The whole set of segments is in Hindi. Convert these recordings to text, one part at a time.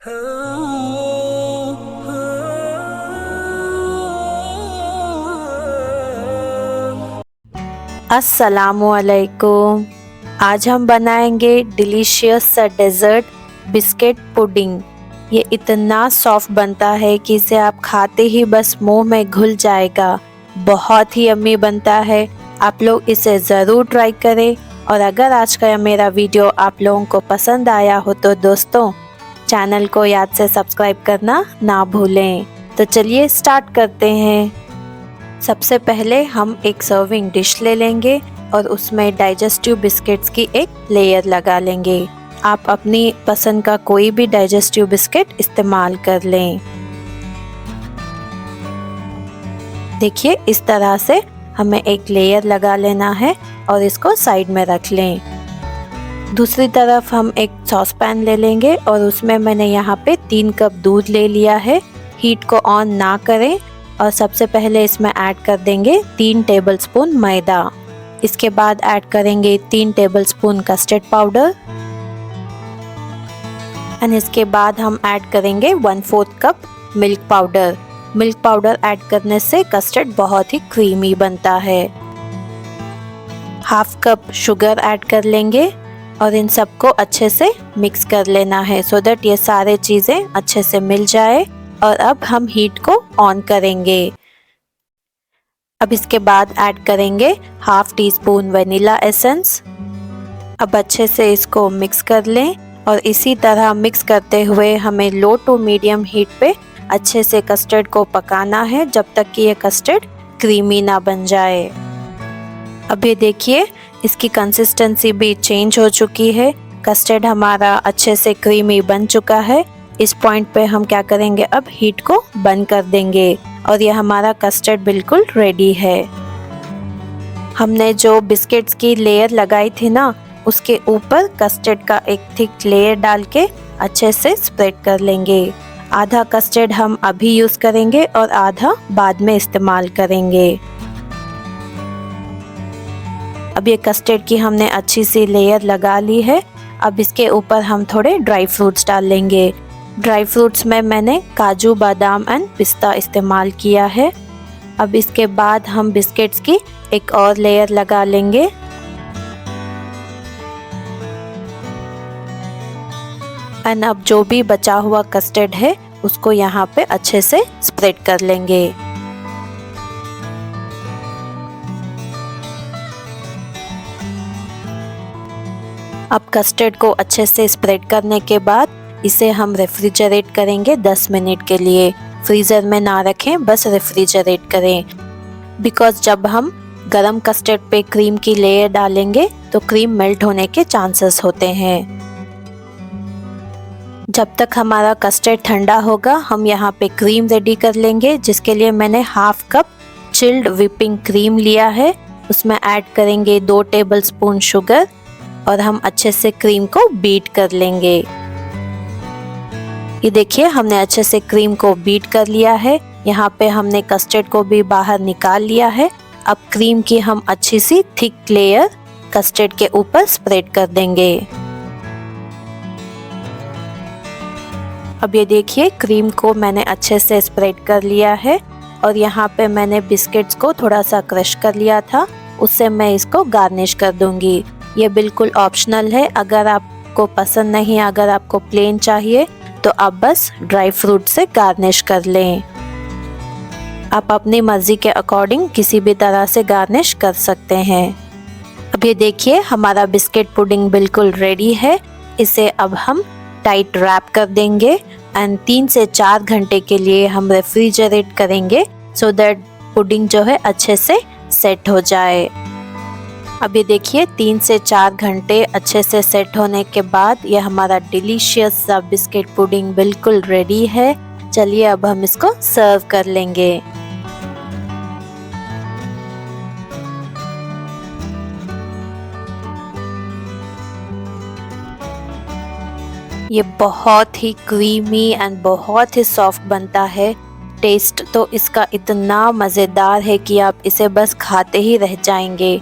अस्सलामुअलैकुम। आज हम बनाएंगे डिलीशियस सा डेज़र्ट बिस्किट पुडिंग। ये इतना सॉफ्ट बनता है कि इसे आप खाते ही बस मुंह में घुल जाएगा। बहुत ही यम्मी बनता है। आप लोग इसे ज़रूर ट्राई करें। और अगर आज का मेरा वीडियो आप लोगों को पसंद आया हो तो दोस्तों चैनल को याद से सब्सक्राइब करना ना भूलें। तो चलिए स्टार्ट करते हैं। सबसे पहले हम एक सर्विंग डिश ले लेंगे और उसमें डाइजेस्टिव बिस्किट्स की एक लेयर लगा लेंगे। आप अपनी पसंद का कोई भी डाइजेस्टिव बिस्किट इस्तेमाल कर लें। देखिए इस तरह से हमें एक लेयर लगा लेना है और इसको साइड में रख लें। दूसरी तरफ हम एक सॉस पैन ले लेंगे और उसमें मैंने यहाँ पे 3 कप दूध ले लिया है। हीट को ऑन ना करें और सबसे पहले इसमें ऐड कर देंगे 3 टेबलस्पून मैदा। इसके बाद ऐड करेंगे 3 टेबलस्पून कस्टर्ड पाउडर एंड इसके बाद हम ऐड करेंगे 1/4 cup milk powder. Milk powder add करने से कस्टर्ड बहुत ही क्रीमी बनता है। हाफ कप शुगर ऐड कर लेंगे और इन सबको अच्छे से मिक्स कर लेना है सो दैट ये सारे चीज़ें अच्छे से मिल जाए। और अब हम हीट को ऑन करेंगे। अब इसके बाद ऐड करेंगे half tea spoon vanilla essence. अब अच्छे से इसको मिक्स कर लें और इसी तरह मिक्स करते हुए हमें लो टू मीडियम हीट पे अच्छे से कस्टर्ड को पकाना है जब तक कि ये कस्टर्ड क्रीमी ना बन जाए। अब ये देखिए इसकी कंसिस्टेंसी भी चेंज हो चुकी है। कस्टर्ड हमारा अच्छे से क्रीमी बन चुका है। इस पॉइंट पे हम क्या करेंगे, अब हीट को बंद कर देंगे और ये हमारा कस्टर्ड बिल्कुल रेडी है। हमने जो बिस्किट्स की लेयर लगाई थी ना, उसके ऊपर कस्टर्ड का एक थिक लेयर डाल के अच्छे से स्प्रेड कर लेंगे। आधा कस्टर्ड हम अभी यूज़ करेंगे और आधा बाद में इस्तेमाल करेंगे। अब ये कस्टर्ड की हमने अच्छी सी लेयर लगा ली है। अब इसके ऊपर हम थोड़े ड्राई फ्रूट्स डाल लेंगे। ड्राई फ्रूट्स में मैंने काजू, बादाम एंड पिस्ता इस्तेमाल किया है। अब इसके बाद हम बिस्किट्स की एक और लेयर लगा लेंगे। एंड अब जो भी बचा हुआ कस्टर्ड है उसको यहाँ पे अच्छे से स्प्रेड कर लेंगे। अब कस्टर्ड को अच्छे से स्प्रेड करने के बाद इसे हम रेफ्रिजरेट करेंगे 10 मिनट के लिए। फ्रीज़र में ना रखें, बस रेफ्रिजरेट करें। बिकॉज जब हम गरम कस्टर्ड पे क्रीम की लेयर डालेंगे तो क्रीम मेल्ट होने के चांसेस होते हैं। जब तक हमारा कस्टर्ड ठंडा होगा हम यहाँ पे क्रीम रेडी कर लेंगे, जिसके लिए मैंने half cup chilled whipping cream लिया है। उसमें ऐड करेंगे 2 टेबलस्पून शुगर और हम अच्छे से क्रीम को बीट कर लेंगे। ये देखिए हमने अच्छे से क्रीम को बीट कर लिया है। यहाँ पे हमने कस्टर्ड को भी बाहर निकाल लिया है। अब क्रीम की हम अच्छी सी थिक लेयर कस्टर्ड के ऊपर स्प्रेड कर देंगे। अब ये देखिए क्रीम को मैंने अच्छे से स्प्रेड कर लिया है और यहाँ पे मैंने बिस्किट्स को थोड़ा सा क्रश कर लिया था, उससे मैं इसको गार्निश कर दूंगी। ये बिल्कुल ऑप्शनल है, अगर आपको पसंद नहीं, अगर आपको प्लेन चाहिए तो आप बस ड्राई फ्रूट से गार्निश कर लें। आप अपनी मर्जी के अकॉर्डिंग किसी भी तरह से गार्निश कर सकते हैं। अब ये देखिए हमारा बिस्किट पुडिंग बिल्कुल रेडी है। इसे अब हम टाइट रैप कर देंगे एंड 3 से 4 घंटे के लिए हम रेफ्रिजरेट करेंगे सो दैट पुडिंग जो है अच्छे से सेट हो जाए। अब ये देखिए 3 से 4 घंटे अच्छे से सेट होने के बाद ये हमारा डिलीशियस सा बिस्किट पुडिंग बिल्कुल रेडी है। चलिए अब हम इसको सर्व कर लेंगे। ये बहुत ही क्रीमी एंड बहुत ही सॉफ्ट बनता है। टेस्ट तो इसका इतना मज़ेदार है कि आप इसे बस खाते ही रह जाएंगे।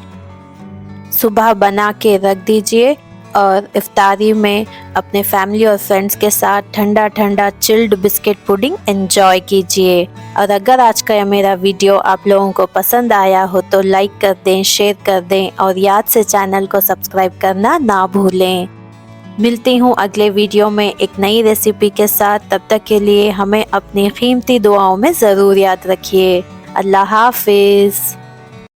सुबह बना के रख दीजिए और इफ्तारी में अपने फैमिली और फ्रेंड्स के साथ ठंडा ठंडा चिल्ड बिस्किट पुडिंग एंजॉय कीजिए। और अगर आज का यह मेरा वीडियो आप लोगों को पसंद आया हो तो लाइक कर दें, शेयर कर दें और याद से चैनल को सब्सक्राइब करना ना भूलें। मिलती हूँ अगले वीडियो में एक नई रेसिपी के साथ। तब तक के लिए हमें अपनी कीमती दुआओं में ज़रूर याद रखिए। अल्लाह हाफिज़।